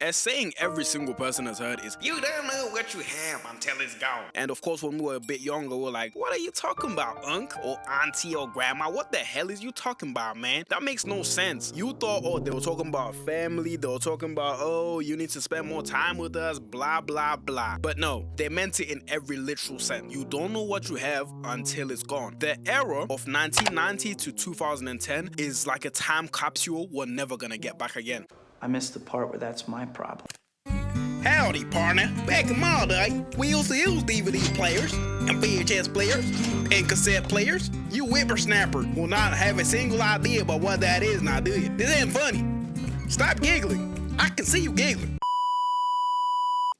a saying every single person has heard is, "You don't know what you have until it's gone." And of course, when we were a bit younger, we were like, what are you talking about, unc? Or auntie or grandma? What the hell is you talking about, man? That makes no sense. You thought, oh, they were talking about family, they were talking about, oh, you need to spend more time with us, blah, blah, blah. But no, they meant it in every literal sense. You don't know what you have until it's gone. The era of 1990 to 2010 is like a time capsule we're never gonna get back again. I missed the part where that's my problem. Howdy, partner. Back in my day, we used to use DVD players and VHS players and cassette players. You whippersnapper will not have a single idea about what that is now, do you? This ain't funny. Stop giggling. I can see you giggling.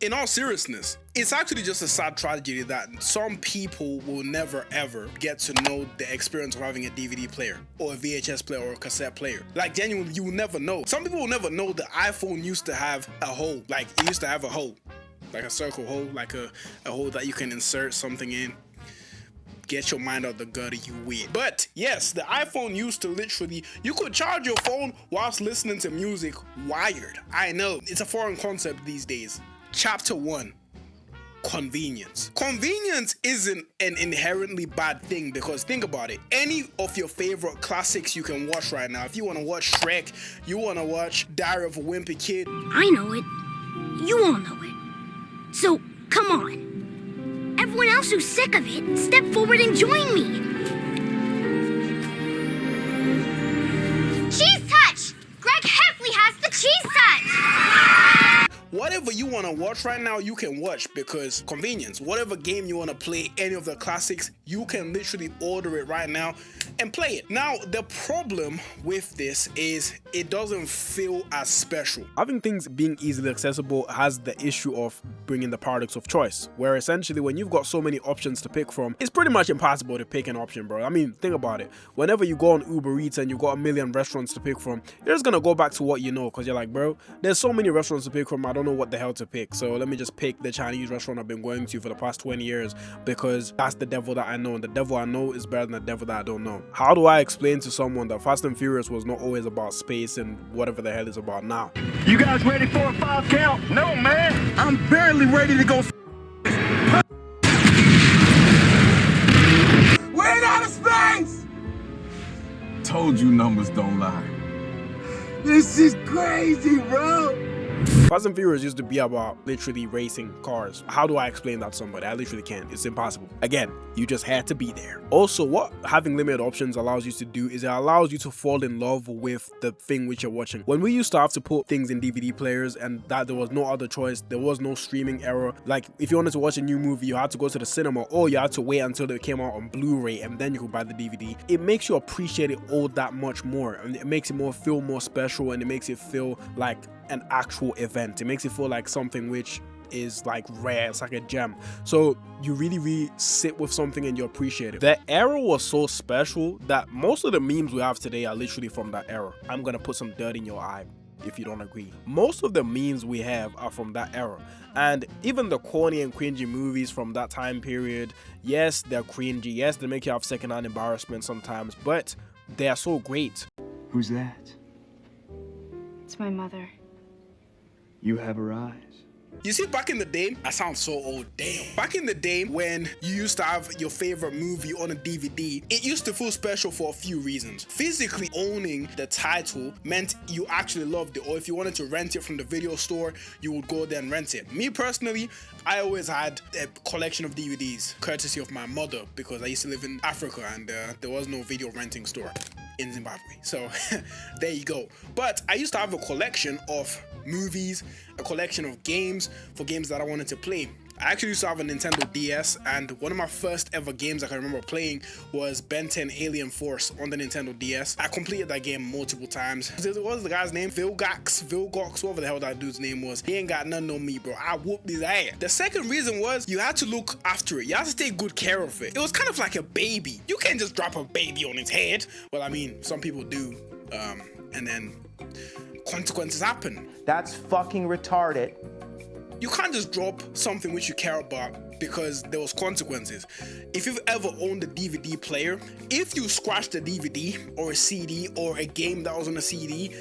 In all seriousness, it's actually just a sad tragedy that some people will never ever get to know the experience of having a DVD player or a VHS player or a cassette player. Like, genuinely, you will never know. Some people will never know the iPhone used to have a hole. Like, it used to have a hole. Like a circle hole, like a hole that you can insert something in. Get your mind out the gutter, you weird. But yes, the iPhone used to literally, you could charge your phone whilst listening to music wired. I know, it's a foreign concept these days. Chapter 1. Convenience. Convenience isn't an inherently bad thing, because think about it. Any of your favorite classics you can watch right now. If you want to watch Shrek, you want to watch Diary of a Wimpy Kid. I know it. You all know it. So, come on. Everyone else who's sick of it, step forward and join me. Cheese Touch! Greg Heffley has the Cheese Touch! Whatever you want to watch right now, you can watch, because convenience. Whatever game you want to play, any of the classics, you can literally order it right now and play it. Now, the problem with this is it doesn't feel as special. Having things being easily accessible has the issue of bringing the paradox of choice, where essentially when you've got so many options to pick from, it's pretty much impossible to pick an option, bro. I mean, think about it. Whenever you go on Uber Eats and you got a million restaurants to pick from, you're just gonna go back to what you know, because you're like, bro, there's so many restaurants to pick from, I don't know what the hell to pick, so let me just pick the Chinese restaurant I've been going to for the past 20 years because that's the devil that I know, and the devil I know is better than the devil that I don't know. How do I explain to someone that Fast and Furious was not always about space and whatever the hell it's about now? You guys ready for a 5 count? No, man. I'm barely ready to go. We're in outer space! Told you numbers don't lie. This is crazy, bro. Fast and Furious used to be about literally racing cars. How do I explain that to somebody? I literally can't. It's impossible. Again, you just had to be there. Also, what having limited options allows you to do is it allows you to fall in love with the thing which you're watching. When we used to have to put things in DVD players and that there was no other choice, there was no streaming era. Like, if you wanted to watch a new movie, you had to go to the cinema, or you had to wait until it came out on Blu-ray and then you could buy the DVD. It makes you appreciate it all that much more, and it makes it feel more special, and it makes it feel like an actual event. It makes it feel like something which is like rare. It's like a gem. So you really sit with something and you appreciate it. The era was so special that most of the memes we have today are literally from that era. I'm gonna put some dirt in your eye if you don't agree. Most of the memes we have are from that era, and even the corny and cringy movies from that time period, yes, they're cringy, yes, they make you have secondhand embarrassment sometimes, but they are so great. Who's that? It's my mother. You have her eyes. You see, back in the day, I sound so old, damn. Back in the day when you used to have your favorite movie on a DVD, it used to feel special for a few reasons. Physically owning the title meant you actually loved it, or if you wanted to rent it from the video store, you would go there and rent it. Me personally, I always had a collection of DVDs, courtesy of my mother, because I used to live in Africa and there was no video renting store in Zimbabwe. So there you go. But I used to have a collection of movies, a collection of games for games that I wanted to play. I actually used to have a Nintendo DS, and one of my first ever games I can remember playing was Ben 10 Alien Force on the Nintendo DS. I completed that game multiple times. What was the guy's name? Vilgax, whatever the hell that dude's name was. He ain't got nothing on me, bro. I whooped his ass. The second reason was you had to look after it. You had to take good care of it. It was kind of like a baby. You can't just drop a baby on its head. Well, I mean, some people do. And then consequences happen. That's fucking retarded. You can't just drop something which you care about because there was consequences. If you've ever owned a DVD player, if you scratched a DVD or a CD or a game that was on a CD,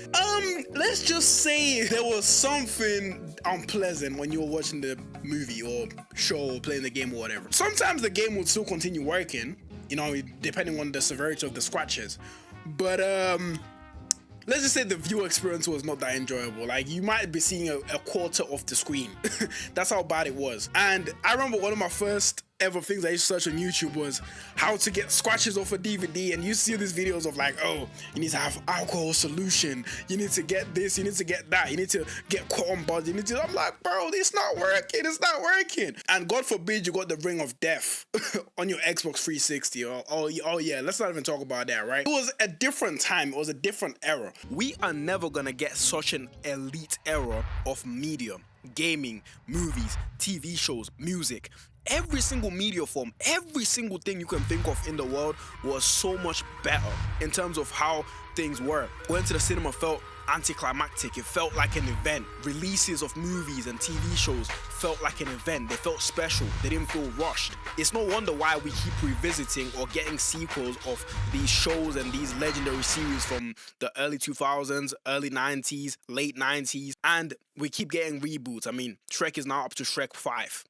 let's just say there was something unpleasant when you were watching the movie or show or playing the game or whatever. Sometimes the game would still continue working, you know, depending on the severity of the scratches. But let's just say the viewer experience was not that enjoyable. Like, you might be seeing a quarter of the screen. That's how bad it was. And I remember one of my first ever things I used to search on YouTube was how to get scratches off a DVD, and you see these videos of like, oh, you need to have alcohol solution, you need to get this, you need to get that, you need to get cotton buds, you need to, I'm like, bro, it's not working. And God forbid you got the ring of death on your Xbox 360. Oh yeah, let's not even talk about that, right? It was a different time, it was a different era. We are never gonna get such an elite era of media, gaming, movies, TV shows, music. Every single media form, every single thing you can think of in the world was so much better in terms of how things were. Going to the cinema felt anticlimactic. It felt like an event. Releases of movies and TV shows felt like an event. They felt special. They didn't feel rushed. It's no wonder why we keep revisiting or getting sequels of these shows and these legendary series from the early 2000s, early 90s, late 90s, and we keep getting reboots. I mean, Shrek is now up to Shrek 5.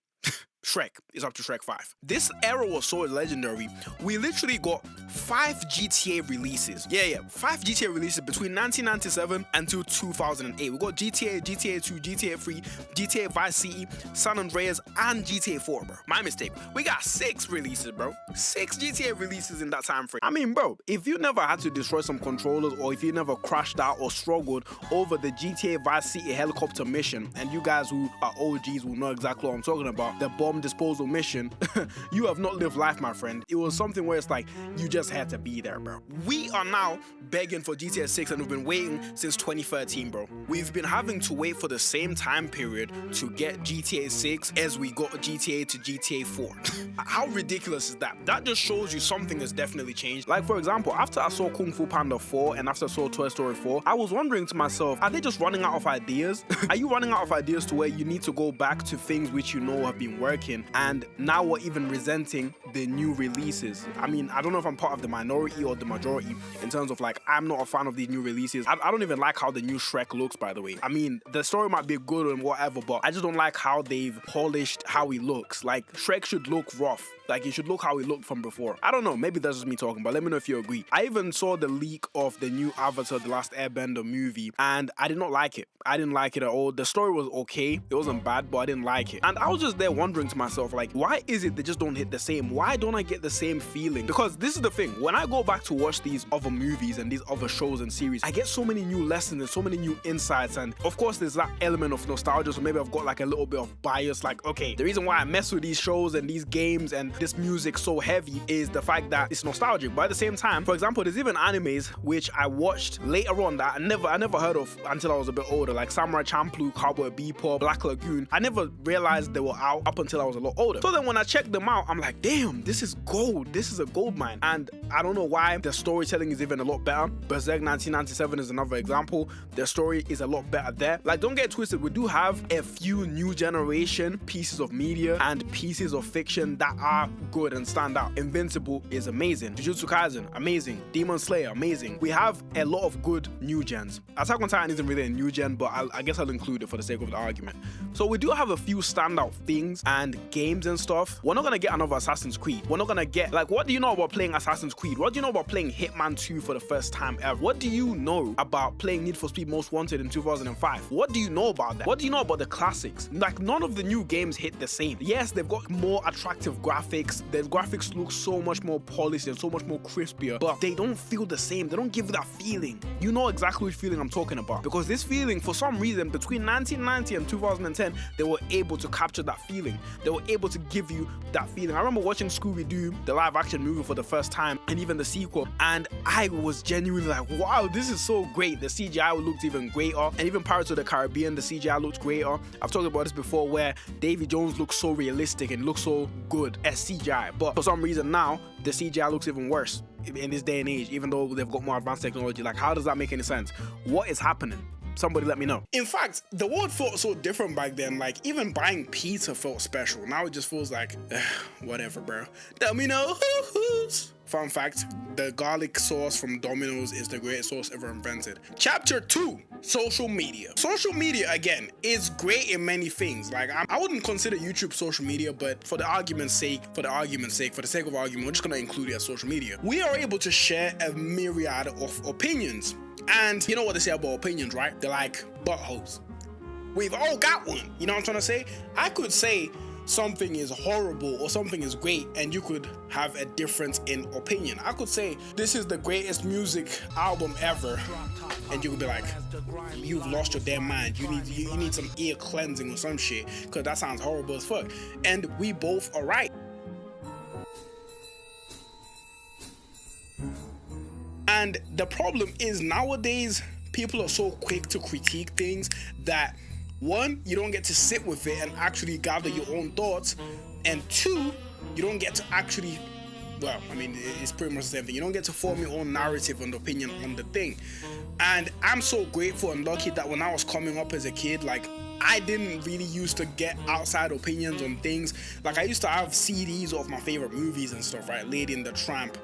Shrek is up to Shrek 5. This era was so legendary. We literally got 5 GTA releases. Yeah, 5 GTA releases between 1997 until 2008. We got GTA, GTA 2, GTA 3, GTA Vice City, San Andreas, and GTA 4, bro. My mistake. We got 6 releases, bro. 6 GTA releases in that time frame. I mean, bro, if you never had to destroy some controllers, or if you never crashed out or struggled over the GTA Vice City helicopter mission, and you guys who are OGs will know exactly what I'm talking about, the bomb disposal mission, you have not lived life, my friend. It was something where it's like, you just had to be there, bro. We are now begging for GTA 6, and we've been waiting since 2013, bro. We've been having to wait for the same time period to get GTA 6 as we got GTA to GTA 4. How ridiculous is that? That just shows you something has definitely changed. Like, for example, after I saw Kung Fu Panda 4 and after I saw Toy Story 4, I was wondering to myself, are they just running out of ideas? Are you running out of ideas to where you need to go back to things which you know have been working, and now we're even resenting the new releases? I mean, I don't know if I'm part of the minority or the majority in terms of like, I'm not a fan of these new releases. I don't even like how the new Shrek looks, by the way. I mean, the story might be good and whatever, but I just don't like how they've polished how he looks. Like, Shrek should look rough. Like, it should look how he looked from before. I don't know, maybe that's just me talking, but let me know if you agree. I even saw the leak of the new Avatar The Last Airbender movie, and I did not like it. I didn't like it at all. The story was okay, it wasn't bad, but I didn't like it. And I was just there wondering to myself, like, why is it they just don't hit the same? Why don't I get the same feeling? Because this is the thing, when I go back to watch these other movies and these other shows and series, I get so many new lessons and so many new insights, and of course there's that element of nostalgia, so maybe I've got like a little bit of bias, like, okay, the reason why I mess with these shows and these games and this music so heavy is the fact that it's nostalgic. But at the same time, for example, there's even animes which I watched later on that I never heard of until I was a bit older, like Samurai Champloo, Cowboy Bebop, Black Lagoon. I never realized they were out up until I was a lot older. So then when I checked them out, I'm like, damn, this is gold. This is a gold mine. And I don't know why the storytelling is even a lot better. Berserk 1997 is another example. The story is a lot better there. Like, don't get twisted, we do have a few new generation pieces of media and pieces of fiction that are good and stand out. Invincible is amazing. Jujutsu Kaisen, amazing. Demon Slayer, amazing. We have a lot of good new gens. Attack on Titan isn't really a new gen, but I guess I'll include it for the sake of the argument. So we do have a few standout things and games and stuff. We're not gonna get another Assassin's Creed. We're not gonna get, like, what do you know about playing Assassin's Creed? What do you know about playing Hitman 2 for the first time ever? What do you know about playing Need for Speed Most Wanted in 2005? What do you know about that? What do you know about the classics? Like, none of the new games hit the same. Yes, they've got more attractive graphics. Their graphics look so much more polished and so much more crispier, but they don't feel the same. They don't give that feeling. You know exactly which feeling I'm talking about, because this feeling, for some reason, between 1990 and 2010, they were able to capture that feeling. They were able to give you that feeling. I remember watching Scooby-Doo, the live action movie, for the first time, and even the sequel, and I was genuinely like, wow, this is so great. The CGI looked even greater, and even Pirates of the Caribbean, the CGI looked greater. I've talked about this before, where Davy Jones looks so realistic and looks so good as CGI, but for some reason now, the CGI looks even worse in this day and age, even though they've got more advanced technology. Like, how does that make any sense? What is happening? Somebody let me know. In fact, the world felt so different back then. Like, even buying pizza felt special. Now it just feels like, whatever, bro. Domino's. Fun fact, the garlic sauce from Domino's is the greatest sauce ever invented. Chapter 2, social media. Social media, again, is great in many things. Like, I wouldn't consider YouTube social media, but for the sake of argument, we're just gonna include it as social media. We are able to share a myriad of opinions. And you know what they say about opinions, right? They're like buttholes. We've all got one. You know what I'm trying to say? I could say something is horrible or something is great, and you could have a difference in opinion. I could say this is the greatest music album ever, and you could be like, you've lost your damn mind. You need some ear cleansing or some shit, because that sounds horrible as fuck. And we both are right. And the problem is, nowadays people are so quick to critique things that, one, you don't get to sit with it and actually gather your own thoughts, and two, you don't get to actually, well, I mean, it's pretty much the same thing. You don't get to form your own narrative and opinion on the thing. And I'm so grateful and lucky that when I was coming up as a kid, like, I didn't really used to get outside opinions on things. Like, I used to have CDs of my favorite movies and stuff, right? Lady and the Tramp,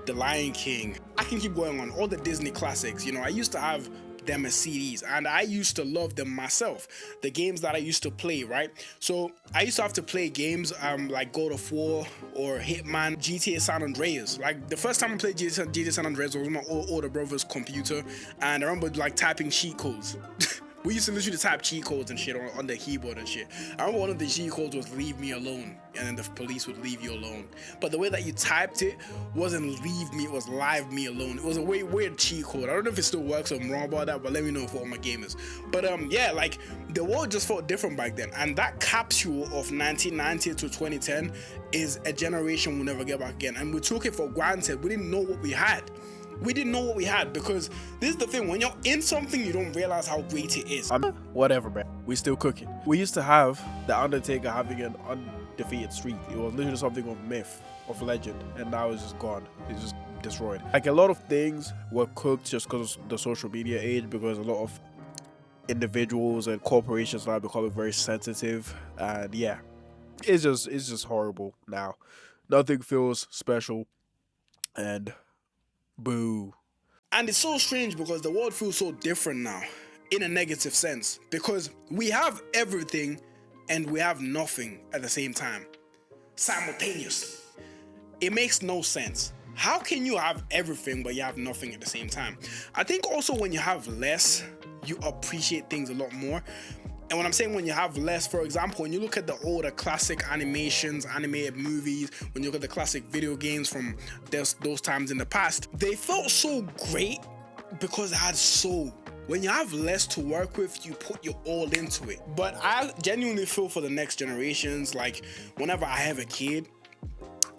The Lion King. I can keep going on. All the Disney classics, you know, I used to have them as CDs, and I used to love them myself. The games that I used to play, right? So I used to have to play games like God of War or Hitman, GTA San Andreas. Like, the first time I played GTA San Andreas was on my older brother's computer, and I remember like typing cheat codes. We used to literally type cheat codes and shit on the keyboard and shit. I remember one of the cheat codes was leave me alone, and then the police would leave you alone. But the way that you typed it wasn't leave me, it was live me alone. It was a weird cheat code. I don't know if it still works or I'm wrong about that, but let me know for all my gamers. But yeah, like, the world just felt different back then. And that capsule of 1990 to 2010 is a generation we'll never get back again. And we took it for granted. We didn't know what we had. We didn't know what we had, because this is the thing, when you're in something, you don't realize how great it is. Whatever, man. We still cooking. We used to have The Undertaker having an undefeated streak. It was literally something of myth, of legend, and now it's just gone. It's just destroyed. Like, a lot of things were cooked just because of the social media age, because a lot of individuals and corporations are becoming very sensitive, and yeah, it's just horrible now. Nothing feels special, and boo. And it's so strange because the world feels so different now, in a negative sense, because we have everything and we have nothing at the same time, simultaneously. It makes no sense. How can you have everything but you have nothing at the same time? I think also when you have less, you appreciate things a lot more. And when I'm saying when you have less, for example, when you look at the older classic animations, animated movies, when you look at the classic video games from those times in the past, they felt so great because they had soul. When you have less to work with, you put your all into it. But I genuinely feel for the next generations, like, whenever I have a kid,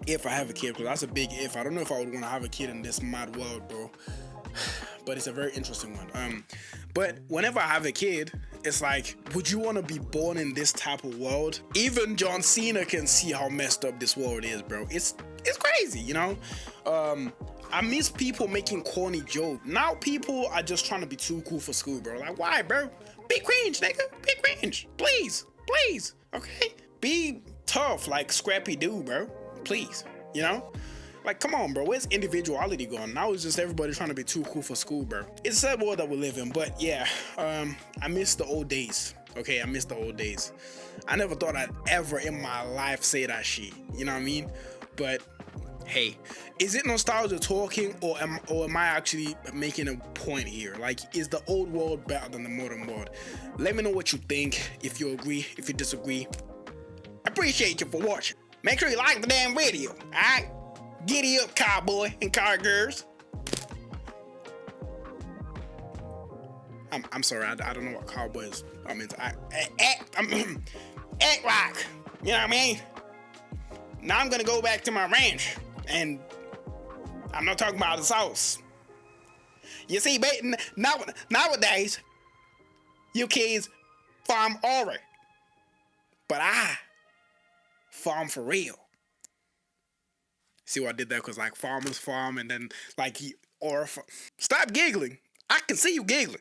if I have a kid, because that's a big if. I don't know if I would want to have a kid in this mad world, bro. But it's a very interesting one. But whenever I have a kid, it's like, would you want to be born in this type of world? Even John Cena can see how messed up this world is, bro. It's crazy, you know? I miss people making corny jokes. Now people are just trying to be too cool for school, bro. Like, why, bro? Be cringe, nigga. Be cringe. Please. Please. Okay? Be tough like Scrappy Doo, bro. Please. You know? Like, come on, bro. Where's individuality gone? Now it's just everybody trying to be too cool for school, bro. It's a sad world that we live in, but yeah, I miss the old days. Okay, I miss the old days. I never thought I'd ever in my life say that shit. You know what I mean? But hey, is it nostalgia talking, or am I actually making a point here? Like, is the old world better than the modern world? Let me know what you think. If you agree, if you disagree. Appreciate you for watching. Make sure you like the damn video. All right. Giddy up, cowboy and cowgirls. I'm sorry, I don't know what cowboy is. I mean, act rock. You know what I mean? Now I'm gonna go back to my ranch, and I'm not talking about the sauce. You see, baby, nowadays, you kids farm already, but I farm for real. See what I did there? Because, like, farmers farm, and then, like, stop giggling. I can see you giggling.